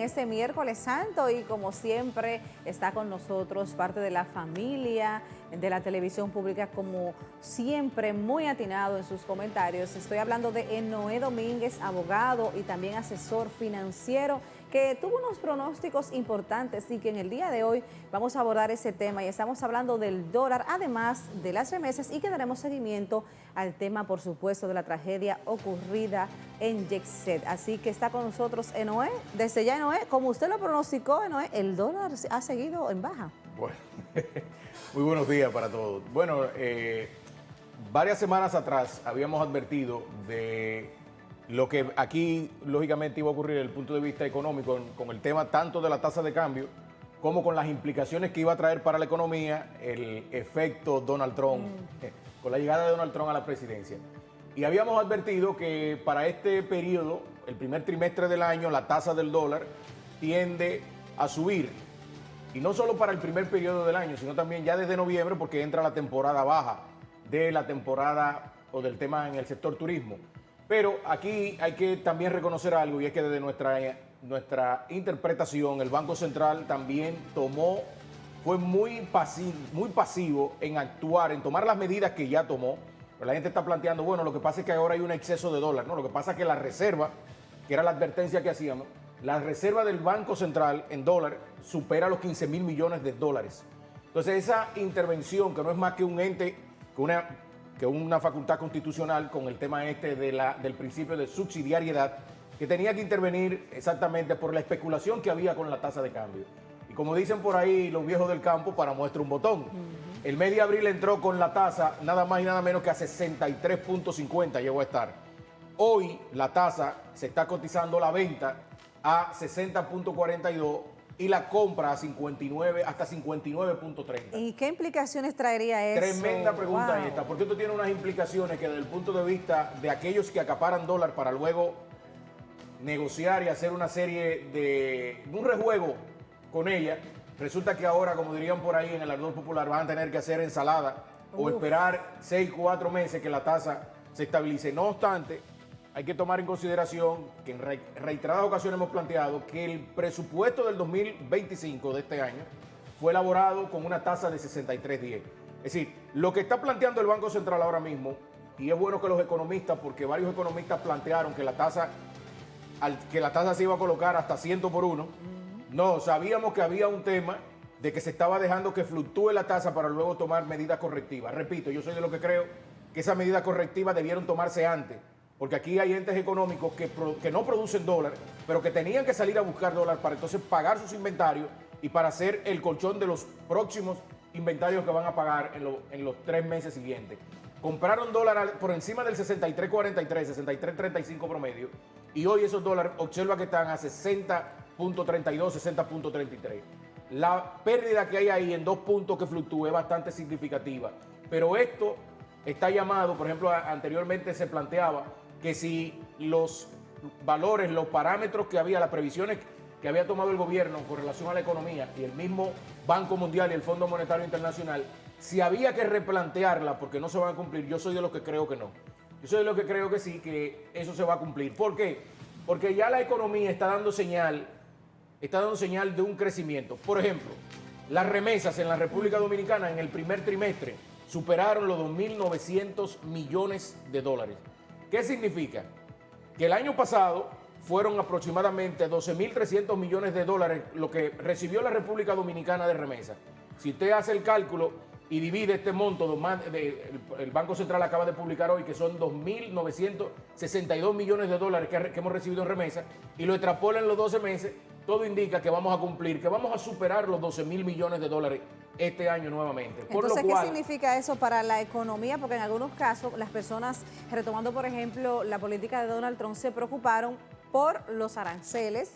Este miércoles santo y como siempre está con nosotros parte de la familia de la televisión pública, como siempre muy atinado en sus comentarios. Estoy hablando de Enoé Domínguez, abogado y también asesor financiero, que tuvo unos pronósticos importantes y que en el día de hoy vamos a abordar ese tema y estamos hablando del dólar, además de las remesas, y que daremos seguimiento al tema, por supuesto, de la tragedia ocurrida en Yexet. Así que está con nosotros Enoé. Desde ya, Enoé, como usted lo pronosticó, Enoé, el dólar ha seguido en baja. Bueno, muy buenos días para todos. Bueno, varias semanas atrás habíamos advertido de lo que aquí lógicamente iba a ocurrir desde el punto de vista económico con el tema tanto de la tasa de cambio como con las implicaciones que iba a traer para la economía el efecto Donald Trump, con la llegada de Donald Trump a la presidencia. Y habíamos advertido que para este periodo, el primer trimestre del año, la tasa del dólar tiende a subir. Y no solo para el primer periodo del año, sino también ya desde noviembre, porque entra la temporada baja de la temporada o del tema en el sector turismo. Pero aquí hay que también reconocer algo, y es que desde nuestra interpretación, el Banco Central también fue muy pasivo en actuar, en tomar las medidas que ya tomó. Pero la gente está planteando, bueno, lo que pasa es que ahora hay un exceso de dólar, ¿no? Lo que pasa es que la reserva, que era la advertencia que hacíamos, la reserva del Banco Central en dólar supera los 15 mil millones de dólares. Entonces esa intervención, que no es más que un ente, que una facultad constitucional con el tema del principio de subsidiariedad, que tenía que intervenir exactamente por la especulación que había con la tasa de cambio. Y como dicen por ahí los viejos del campo, para muestra un botón. El mes de abril entró con la tasa nada más y nada menos que a 63.50 llegó a estar. Hoy la tasa se está cotizando la venta a 60.42 y la compra a 59 hasta 59.30. ¿Y qué implicaciones traería eso? Tremenda pregunta Wow. esta, porque esto tiene unas implicaciones que desde el punto de vista de aquellos que acaparan dólar para luego negociar y hacer una serie de un rejuego con ella, resulta que ahora, como dirían por ahí en el ardor popular, van a tener que hacer ensalada o esperar 6-4 meses que la tasa se estabilice. No obstante, hay que tomar en consideración que en reiteradas ocasiones hemos planteado que el presupuesto del 2025 de este año fue elaborado con una tasa de 63.10. Es decir, lo que está planteando el Banco Central ahora mismo, y es bueno que los economistas, porque varios economistas plantearon que la tasa se iba a colocar hasta 100 por 1. No, sabíamos que había un tema de que se estaba dejando que fluctúe la tasa para luego tomar medidas correctivas. Repito, yo soy de lo que creo que esas medidas correctivas debieron tomarse antes, porque aquí hay entes económicos que no producen dólar, pero que tenían que salir a buscar dólar para entonces pagar sus inventarios y para hacer el colchón de los próximos inventarios que van a pagar en los 3 meses siguientes. Compraron dólar por encima del 63.43, 63.35 promedio, y hoy esos dólares observa que están a 60.32, 60.33. La pérdida que hay ahí en 2 puntos que fluctúa es bastante significativa, pero esto está llamado, por ejemplo, anteriormente se planteaba que si los valores, los parámetros que había, las previsiones que había tomado el gobierno con relación a la economía y el mismo Banco Mundial y el Fondo Monetario Internacional, si había que replantearla porque no se van a cumplir, yo soy de los que creo que no. Yo soy de los que creo que sí, que eso se va a cumplir. ¿Por qué? Porque ya la economía está dando señal de un crecimiento. Por ejemplo, las remesas en la República Dominicana en el primer trimestre superaron los 2.900 millones de dólares. ¿Qué significa? Que el año pasado fueron aproximadamente 12.300 millones de dólares lo que recibió la República Dominicana de remesas. Si usted hace el cálculo y divide este monto, el Banco Central acaba de publicar hoy que son 2.962 millones de dólares que hemos recibido en remesas, y lo extrapola en los 12 meses, todo indica que vamos a cumplir, que vamos a superar los 12.000 millones de dólares este año nuevamente. Entonces, ¿qué significa eso para la economía? Porque en algunos casos las personas, retomando por ejemplo la política de Donald Trump, se preocuparon por los aranceles,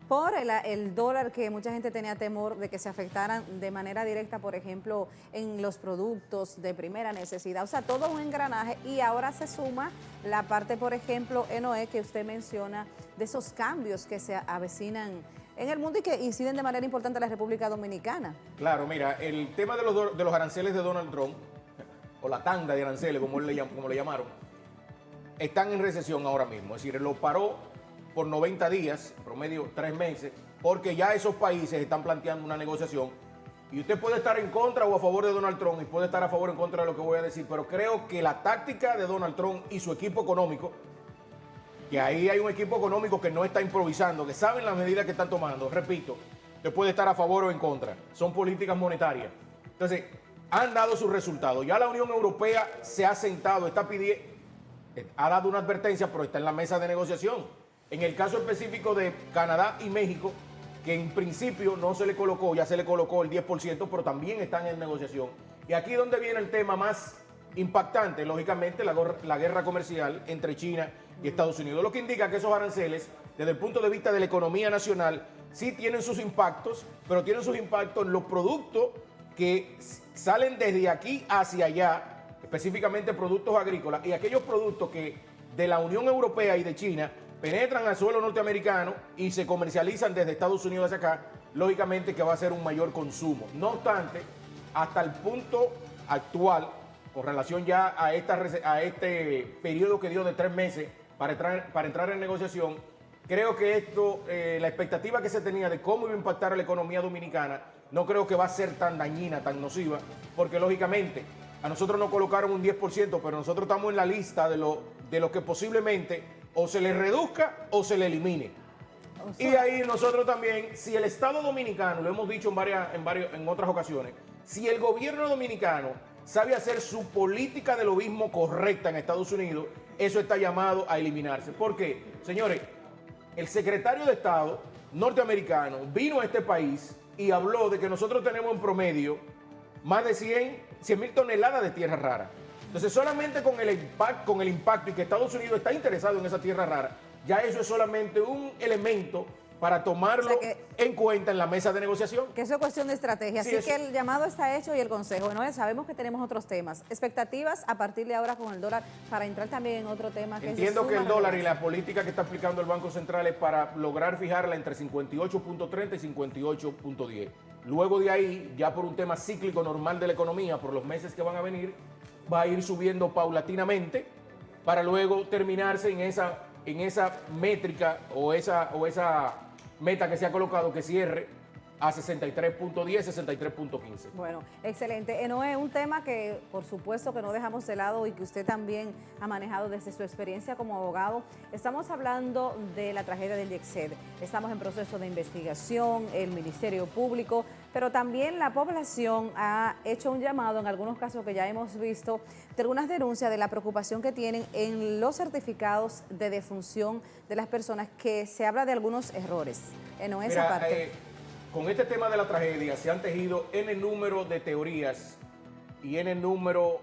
por el dólar, que mucha gente tenía temor de que se afectaran de manera directa, por ejemplo, en los productos de primera necesidad. O sea, todo un engranaje, y ahora se suma la parte, por ejemplo, Enoé, que usted menciona, de esos cambios que se avecinan en el mundo y que inciden de manera importante en la República Dominicana. Claro, mira, el tema de los aranceles de Donald Trump, o la tanda de aranceles, como le llamaron, están en recesión ahora mismo. Es decir, lo paró por 90 días, promedio 3 meses, porque ya esos países están planteando una negociación. Y usted puede estar en contra o a favor de Donald Trump y puede estar a favor o en contra de lo que voy a decir, pero creo que la táctica de Donald Trump y su equipo económico, que ahí hay un equipo económico que no está improvisando, que saben las medidas que están tomando, repito, usted puede estar a favor o en contra, son políticas monetarias. Entonces, han dado sus resultados. Ya la Unión Europea se ha sentado, está pidiendo, ha dado una advertencia, pero está en la mesa de negociación. En el caso específico de Canadá y México, que en principio no se le colocó, ya se le colocó el 10%, pero también están en negociación. Y aquí es donde viene el tema más impactante, lógicamente, la guerra comercial entre China y Estados Unidos. Lo que indica que esos aranceles, desde el punto de vista de la economía nacional, sí tienen sus impactos, pero tienen sus impactos en los productos que salen desde aquí hacia allá, específicamente productos agrícolas, y aquellos productos que de la Unión Europea y de China penetran al suelo norteamericano y se comercializan desde Estados Unidos hacia acá, lógicamente que va a ser un mayor consumo. No obstante, hasta el punto actual, con relación ya a este periodo que dio de 3 meses para entrar en negociación, creo que esto, la expectativa que se tenía de cómo iba a impactar a la economía dominicana, no creo que va a ser tan dañina, tan nociva, porque lógicamente a nosotros nos colocaron un 10%, pero nosotros estamos en la lista de lo que posiblemente o se le reduzca o se le elimine. Y ahí nosotros también, si el Estado dominicano, lo hemos dicho en otras ocasiones, si el gobierno dominicano sabe hacer su política de lobismo correcta en Estados Unidos, eso está llamado a eliminarse. ¿Por qué? Señores, el secretario de Estado norteamericano vino a este país y habló de que nosotros tenemos en promedio más de 100.000 toneladas de tierra rara. Entonces, solamente con el impacto y que Estados Unidos está interesado en esa tierra rara, ya eso es solamente un elemento para tomarlo en cuenta en la mesa de negociación. Que eso es cuestión de estrategia. Sí, así que el llamado está hecho y el consejo. Bueno, sabemos que tenemos otros temas. Expectativas a partir de ahora con el dólar para entrar también en otro tema que entiendo que el dólar y la política que está aplicando el Banco Central es para lograr fijarla entre 58.30 y 58.10. Luego de ahí, ya por un tema cíclico normal de la economía, por los meses que van a venir, va a ir subiendo paulatinamente para luego terminarse en esa métrica o esa meta que se ha colocado, que cierre a 63.10, 63.15. Bueno, excelente. Noé, un tema que por supuesto que no dejamos de lado y que usted también ha manejado desde su experiencia como abogado. Estamos hablando de la tragedia del YECSED. Estamos en proceso de investigación, el Ministerio Público, pero también la población ha hecho un llamado, en algunos casos que ya hemos visto, de algunas denuncias de la preocupación que tienen en los certificados de defunción de las personas, que se habla de algunos errores. En esa parte. Con este tema de la tragedia se han tejido N número de teorías y N número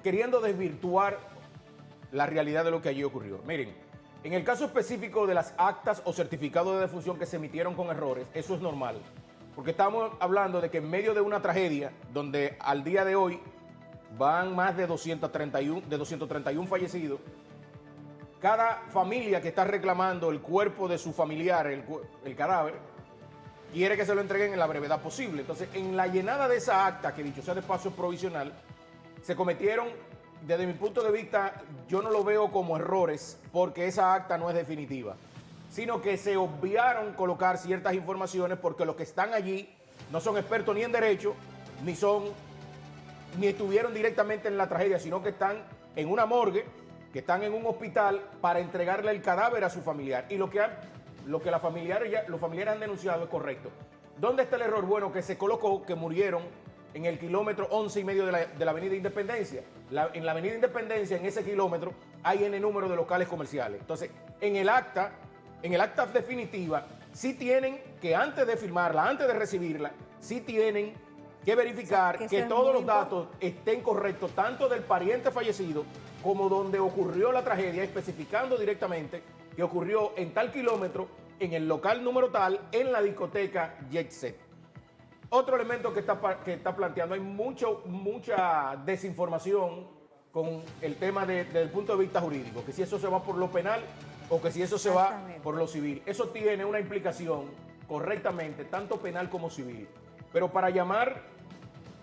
queriendo desvirtuar la realidad de lo que allí ocurrió. Miren, en el caso específico de las actas o certificados de defunción que se emitieron con errores, eso es normal, porque estamos hablando de que en medio de una tragedia donde al día de hoy van más de 231 fallecidos, cada familia que está reclamando el cuerpo de su familiar, el cadáver, quiere que se lo entreguen en la brevedad posible. Entonces, en la llenada de esa acta, que dicho sea de paso es provisional, se cometieron, desde mi punto de vista, yo no lo veo como errores, porque esa acta no es definitiva, sino que se obviaron colocar ciertas informaciones porque los que están allí no son expertos ni en derecho, ni estuvieron directamente en la tragedia, sino que están en una morgue, que están en un hospital para entregarle el cadáver a su familiar. Y lo que los familiares han denunciado es correcto. ¿Dónde está el error? Bueno, que se colocó que murieron en el kilómetro 11 y medio de la avenida Independencia. En la avenida Independencia, en ese kilómetro, hay N número de locales comerciales. Entonces, en el acta definitiva, sí tienen que antes de firmarla, antes de recibirla, sí tienen que verificar que todos los datos estén correctos, tanto del pariente fallecido como donde ocurrió la tragedia, especificando directamente que ocurrió en tal kilómetro, en el local número tal, en la discoteca YECSED. Otro elemento que está planteando, hay mucha desinformación con el tema desde el punto de vista jurídico, que si eso se va por lo penal o que si eso se va por lo civil. Eso tiene una implicación correctamente, tanto penal como civil. Pero para llamar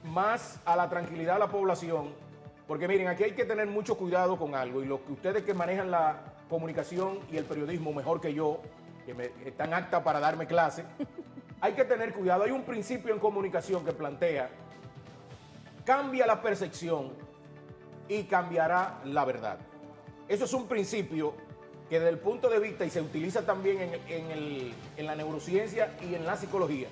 más a la tranquilidad de la población, porque miren, aquí hay que tener mucho cuidado con algo, y lo que ustedes que manejan la comunicación y el periodismo mejor que yo, están aptas para darme clase, hay que tener cuidado. Hay un principio en comunicación que plantea, cambia la percepción y cambiará la verdad. Eso es un principio que desde el punto de vista, y se utiliza también en la neurociencia y en la psicología,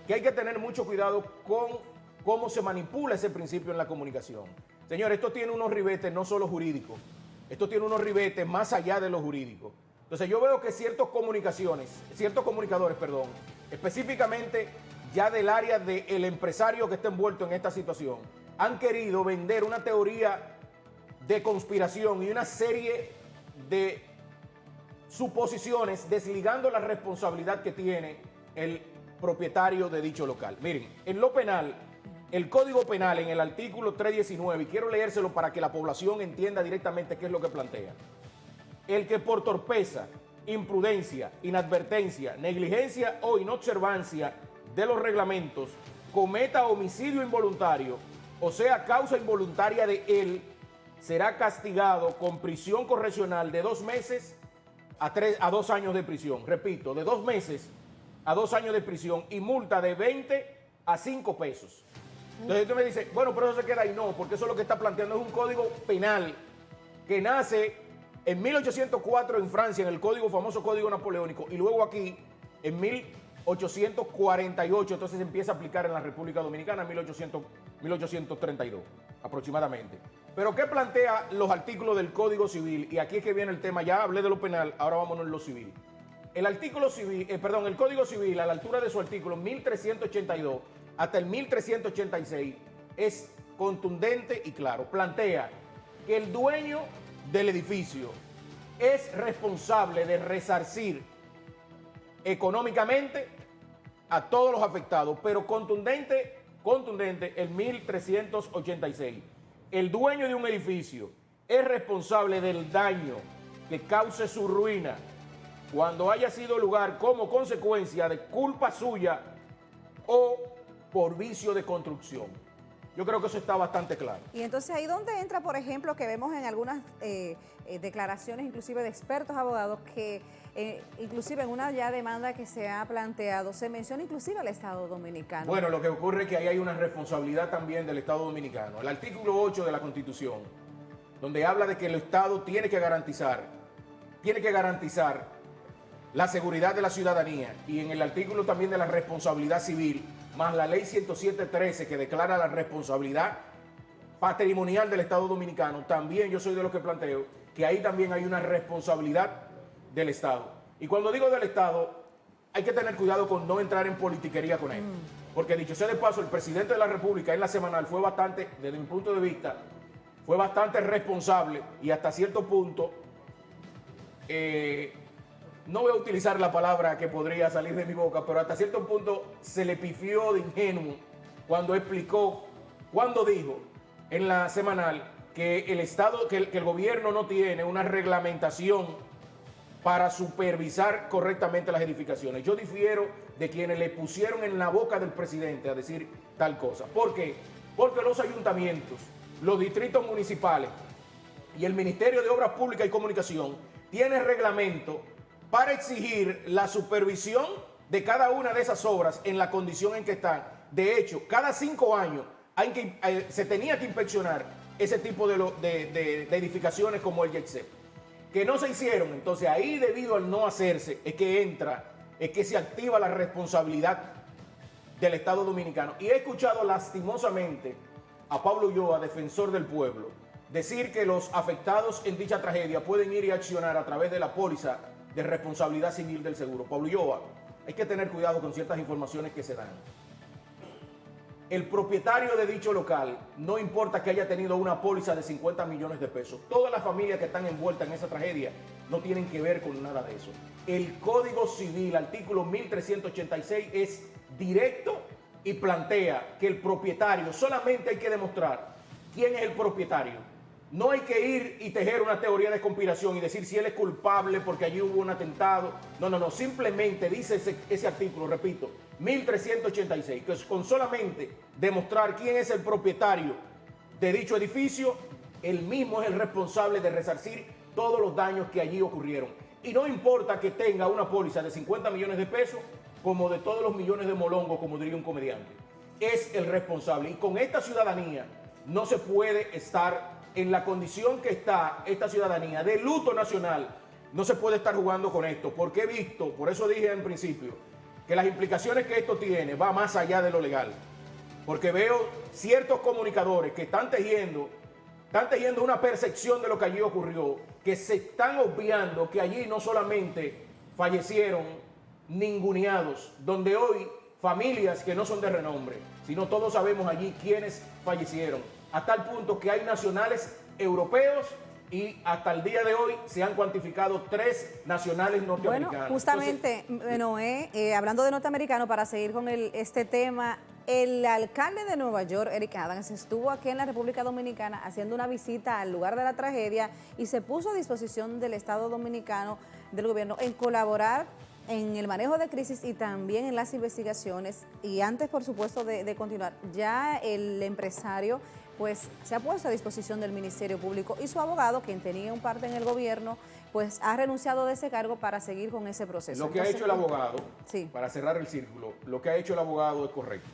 que hay que tener mucho cuidado con cómo se manipula ese principio en la comunicación. Señores, esto tiene unos ribetes no solo jurídicos, esto tiene unos ribetes más allá de lo jurídico. Entonces yo veo que ciertos comunicadores, específicamente ya del área del empresario que está envuelto en esta situación, han querido vender una teoría de conspiración y una serie de suposiciones desligando la responsabilidad que tiene el propietario de dicho local. Miren, en lo penal, el Código Penal en el artículo 319, y quiero leérselo para que la población entienda directamente qué es lo que plantea. El que por torpeza, imprudencia, inadvertencia, negligencia o inobservancia de los reglamentos cometa homicidio involuntario, o sea, causa involuntaria de él, será castigado con prisión correccional de 2 meses a 2 años de prisión. Repito, de 2 meses a 2 años de prisión y multa de 20 a 5 pesos. Entonces tú me dices, bueno, pero eso se queda ahí. No, porque eso es lo que está planteando, es un código penal que nace en 1804 en Francia, en el famoso código napoleónico, y luego aquí en 1848, entonces se empieza a aplicar en la República Dominicana en 1832 aproximadamente. Pero ¿qué plantea los artículos del Código Civil? Y aquí es que viene el tema, ya hablé de lo penal, ahora vámonos en lo civil. El Código Civil, a la altura de su artículo 1382 hasta el 1386, es contundente y claro. Plantea que el dueño del edificio es responsable de resarcir económicamente a todos los afectados, pero contundente el 1386. El dueño de un edificio es responsable del daño que cause su ruina cuando haya sido lugar como consecuencia de culpa suya o por vicio de construcción. Yo creo que eso está bastante claro. Y entonces ahí donde entra, por ejemplo, que vemos en algunas declaraciones, inclusive de expertos abogados, que inclusive en una ya demanda que se ha planteado, se menciona inclusive al Estado Dominicano. Bueno, lo que ocurre es que ahí hay una responsabilidad también del Estado Dominicano. El artículo 8 de la Constitución, donde habla de que el Estado tiene que garantizar la seguridad de la ciudadanía, y en el artículo también de la responsabilidad civil, más la ley 107.13 que declara la responsabilidad patrimonial del Estado Dominicano, también yo soy de los que planteo que ahí también hay una responsabilidad del Estado. Y cuando digo del Estado, hay que tener cuidado con no entrar en politiquería con él. Porque dicho sea de paso, el presidente de la República en la semanal fue bastante, desde mi punto de vista, fue bastante responsable y hasta cierto punto, no voy a utilizar la palabra que podría salir de mi boca, pero hasta cierto punto se le pifió de ingenuo cuando dijo en la semanal que el Estado, que el gobierno no tiene una reglamentación para supervisar correctamente las edificaciones. Yo difiero de quienes le pusieron en la boca del presidente a decir tal cosa. ¿Por qué? Porque los ayuntamientos, los distritos municipales y el Ministerio de Obras Públicas y Comunicación tienen reglamento para exigir la supervisión de cada una de esas obras en la condición en que están. De hecho, cada 5 años se tenía que inspeccionar ese tipo de edificaciones como el YETSEP, que no se hicieron. Entonces ahí, debido al no hacerse, es que se activa la responsabilidad del Estado Dominicano. Y he escuchado lastimosamente a Pablo Ulloa, defensor del pueblo, decir que los afectados en dicha tragedia pueden ir y accionar a través de la póliza de responsabilidad civil del seguro. Pablo Ulloa, hay que tener cuidado con ciertas informaciones que se dan. El propietario de dicho local, no importa que haya tenido una póliza de 50 millones de pesos, todas las familias que están envueltas en esa tragedia no tienen que ver con nada de eso. El Código Civil, artículo 1386, es directo y plantea que el propietario, solamente hay que demostrar quién es el propietario. No hay que ir y tejer una teoría de conspiración y decir si él es culpable porque allí hubo un atentado. No. Simplemente dice ese artículo, repito, 1386, que con solamente demostrar quién es el propietario de dicho edificio, él mismo es el responsable de resarcir todos los daños que allí ocurrieron. Y no importa que tenga una póliza de 50 millones de pesos como de todos los millones de molongos, como diría un comediante. Es el responsable. Y con esta ciudadanía no se puede estar en la condición que está esta ciudadanía de luto nacional. No se puede estar jugando con esto, porque he visto, por eso dije en principio, que las implicaciones que esto tiene va más allá de lo legal. Porque veo ciertos comunicadores que están tejiendo una percepción de lo que allí ocurrió, que se están obviando que allí no solamente fallecieron ninguneados, donde hoy familias que no son de renombre, sino todos sabemos allí quiénes fallecieron, hasta el punto que hay nacionales europeos y hasta el día de hoy se han cuantificado 3 nacionales norteamericanos. Bueno, justamente, Noé, hablando de norteamericano, para seguir con este tema, el alcalde de Nueva York, Eric Adams, estuvo aquí en la República Dominicana haciendo una visita al lugar de la tragedia y se puso a disposición del Estado Dominicano, del gobierno, en colaborar en el manejo de crisis y también en las investigaciones. Y antes, por supuesto, de continuar, ya el empresario pues se ha puesto a disposición del Ministerio Público y su abogado, quien tenía un parte en el gobierno, pues ha renunciado de ese cargo para seguir con ese proceso. Lo que ha hecho el abogado, sí, para cerrar el círculo, lo que ha hecho el abogado es correcto.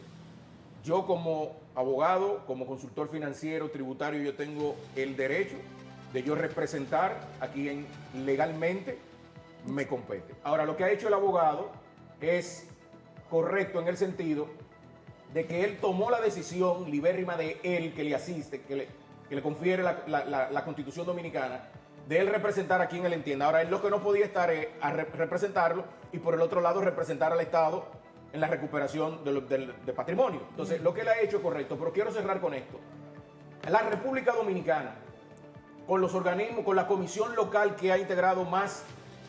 Yo como abogado, como consultor financiero, tributario, yo tengo el derecho de yo representar a quien legalmente me compete. Ahora, lo que ha hecho el abogado es correcto en el sentido de que él tomó la decisión libérrima de él, que le asiste, que le confiere la Constitución Dominicana, de él representar a quien él entienda. Ahora, él lo que no podía estar es a representarlo y por el otro lado representar al Estado en la recuperación de patrimonio. Entonces, lo que él ha hecho es correcto, pero quiero cerrar con esto. La República Dominicana, con los organismos, con la comisión local que ha integrado más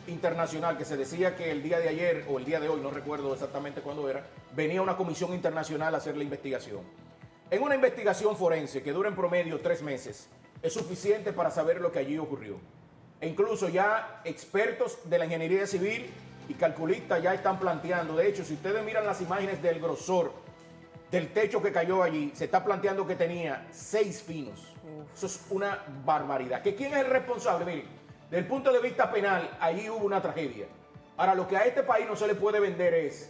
internacional, que se decía que el día de ayer o el día de hoy, no recuerdo exactamente cuándo era, venía una comisión internacional a hacer la investigación. En una investigación forense que dura en promedio 3 meses, es suficiente para saber lo que allí ocurrió. E incluso ya expertos de la ingeniería civil y calculistas ya están planteando, de hecho, si ustedes miran las imágenes del grosor del techo que cayó allí, se está planteando que tenía 6 finos. Eso es una barbaridad. ¿Que quién es el responsable? Miren, desde el punto de vista penal, allí hubo una tragedia. Ahora, lo que a este país no se le puede vender es,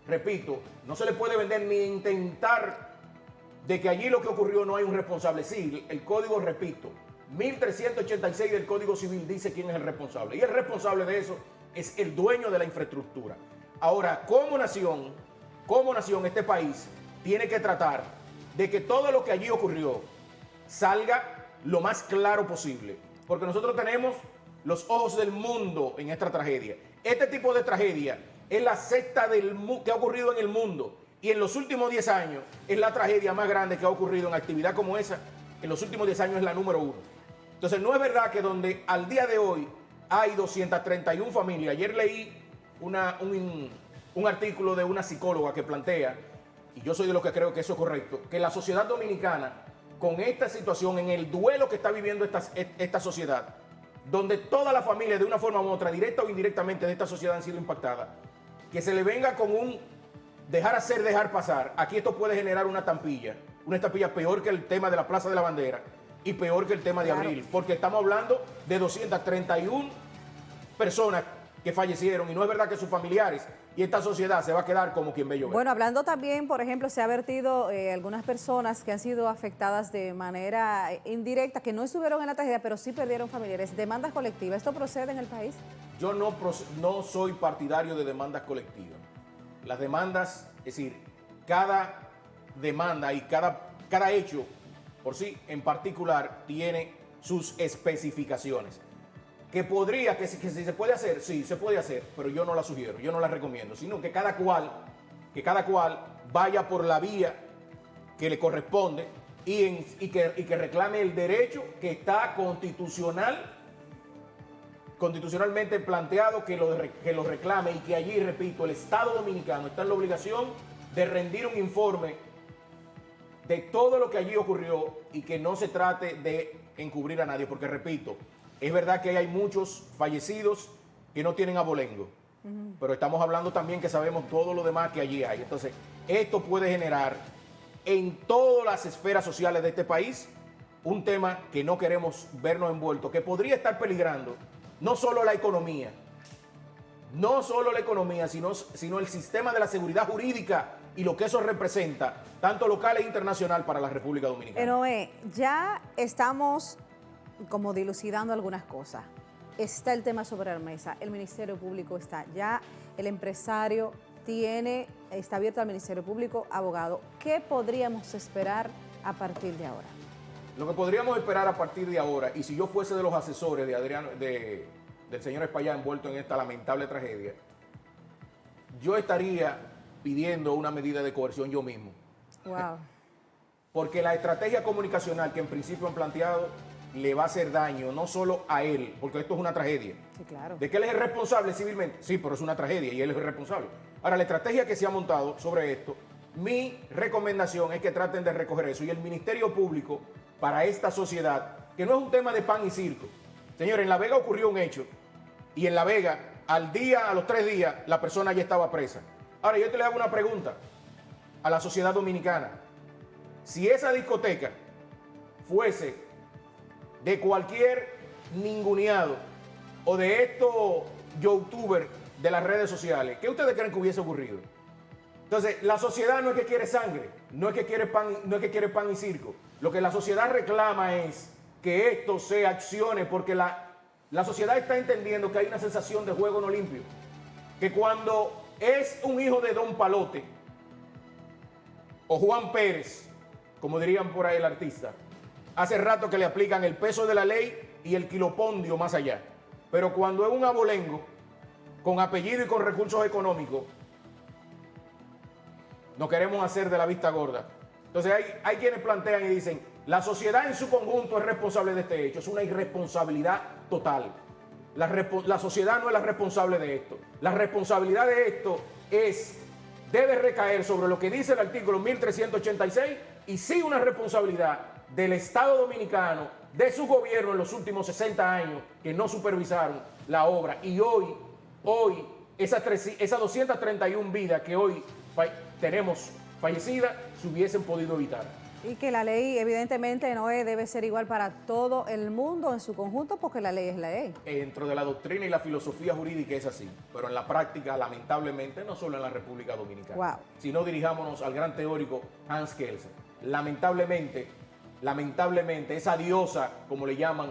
repito, no se le puede vender ni intentar de que allí lo que ocurrió no hay un responsable. Sí, el código, repito, 1386 del Código Civil dice quién es el responsable. Y el responsable de eso es el dueño de la infraestructura. Ahora, como nación, este país tiene que tratar de que todo lo que allí ocurrió salga lo más claro posible. Porque nosotros tenemos los ojos del mundo en esta tragedia. Este tipo de tragedia es la sexta que ha ocurrido en el mundo. Y en los últimos 10 años es la tragedia más grande que ha ocurrido en actividad como esa. En los últimos 10 años es la número 1. Entonces no es verdad que donde al día de hoy hay 231 familias. Ayer leí un artículo de una psicóloga que plantea, y yo soy de los que creo que eso es correcto, que la sociedad dominicana, con esta situación, en el duelo que está viviendo esta sociedad, donde toda la familia de una forma u otra, directa o indirectamente de esta sociedad han sido impactadas, que se le venga con un dejar hacer, dejar pasar. Aquí esto puede generar una estampilla peor que el tema de la Plaza de la Bandera y peor que el tema de Abril, porque estamos hablando de 231 personas que fallecieron y no es verdad que sus familiares y esta sociedad se va a quedar como quien ve llover. Bueno, hablando también, por ejemplo, se ha vertido algunas personas que han sido afectadas de manera indirecta, que no estuvieron en la tragedia, pero sí perdieron familiares. Demandas colectivas, ¿esto procede en el país? Yo no soy partidario de demandas colectivas. Las demandas, es decir, cada demanda y cada hecho por sí en particular tiene sus especificaciones. Que si se puede hacer, sí, se puede hacer, pero yo no la sugiero, yo no la recomiendo, sino que cada cual vaya por la vía que le corresponde y que reclame el derecho que está constitucionalmente planteado, que lo reclame y que allí, repito, el Estado Dominicano está en la obligación de rendir un informe de todo lo que allí ocurrió y que no se trate de encubrir a nadie, porque repito, es verdad que hay muchos fallecidos que no tienen abolengo, pero estamos hablando también que sabemos todo lo demás que allí hay. Entonces, esto puede generar en todas las esferas sociales de este país un tema que no queremos vernos envueltos, que podría estar peligrando no solo la economía, no solo la economía, sino el sistema de la seguridad jurídica y lo que eso representa, tanto local e internacional para la República Dominicana. Noé, ya estamos como dilucidando algunas cosas. Está el tema sobre la mesa, el Ministerio Público está, ya el empresario está abierto al Ministerio Público, abogado. ¿Qué podríamos esperar a partir de ahora? Lo que podríamos esperar a partir de ahora, y si yo fuese de los asesores del señor Espaillá envuelto en esta lamentable tragedia, yo estaría pidiendo una medida de coerción yo mismo. Wow. Porque la estrategia comunicacional que en principio han planteado le va a hacer daño no solo a él, porque esto es una tragedia. Sí, claro. ¿De que él es el responsable civilmente? Sí, pero es una tragedia y él es el responsable. Ahora, la estrategia que se ha montado sobre esto, mi recomendación es que traten de recoger eso. Y el Ministerio Público, para esta sociedad, que no es un tema de pan y circo. Señores, en La Vega ocurrió un hecho y en La Vega, a los 3 días, la persona ya estaba presa. Ahora, yo te le hago una pregunta a la sociedad dominicana. Si esa discoteca fuese de cualquier ninguneado o de estos youtubers de las redes sociales, ¿qué ustedes creen que hubiese ocurrido? Entonces, la sociedad no es que quiere sangre, no es que quiere pan y circo. Lo que la sociedad reclama es que esto se accione, porque la sociedad está entendiendo que hay una sensación de juego no limpio. Que cuando es un hijo de Don Palote o Juan Pérez, como dirían por ahí el artista, hace rato que le aplican el peso de la ley y el kilopondio más allá. Pero cuando es un abolengo, con apellido y con recursos económicos, no queremos hacer de la vista gorda. Entonces hay quienes plantean y dicen, la sociedad en su conjunto es responsable de este hecho. Es una irresponsabilidad total. La sociedad no es la responsable de esto. La responsabilidad de esto debe recaer sobre lo que dice el artículo 1386 y sí una responsabilidad del Estado Dominicano, de su gobierno en los últimos 60 años que no supervisaron la obra. Y hoy esas 231 vidas que hoy tenemos fallecidas se hubiesen podido evitar. Y que la ley, evidentemente, no debe ser igual para todo el mundo en su conjunto, porque la ley es la ley. Dentro de la doctrina y la filosofía jurídica es así, pero en la práctica, lamentablemente, no solo en la República Dominicana. Wow. Si no, dirijámonos al gran teórico Hans Kelsen. Lamentablemente, esa diosa, como le llaman,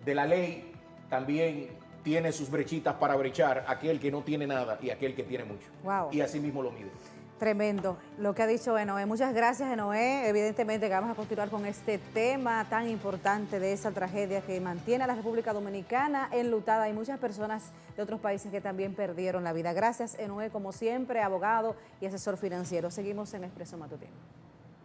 de la ley, también tiene sus brechitas para brechar aquel que no tiene nada y aquel que tiene mucho. Wow. Y así mismo lo mide. Tremendo lo que ha dicho Enoé. Muchas gracias, Enoé. Evidentemente que vamos a continuar con este tema tan importante de esa tragedia que mantiene a la República Dominicana enlutada. Hay muchas personas de otros países que también perdieron la vida. Gracias, Enoé, como siempre, abogado y asesor financiero. Seguimos en Expreso Matutino.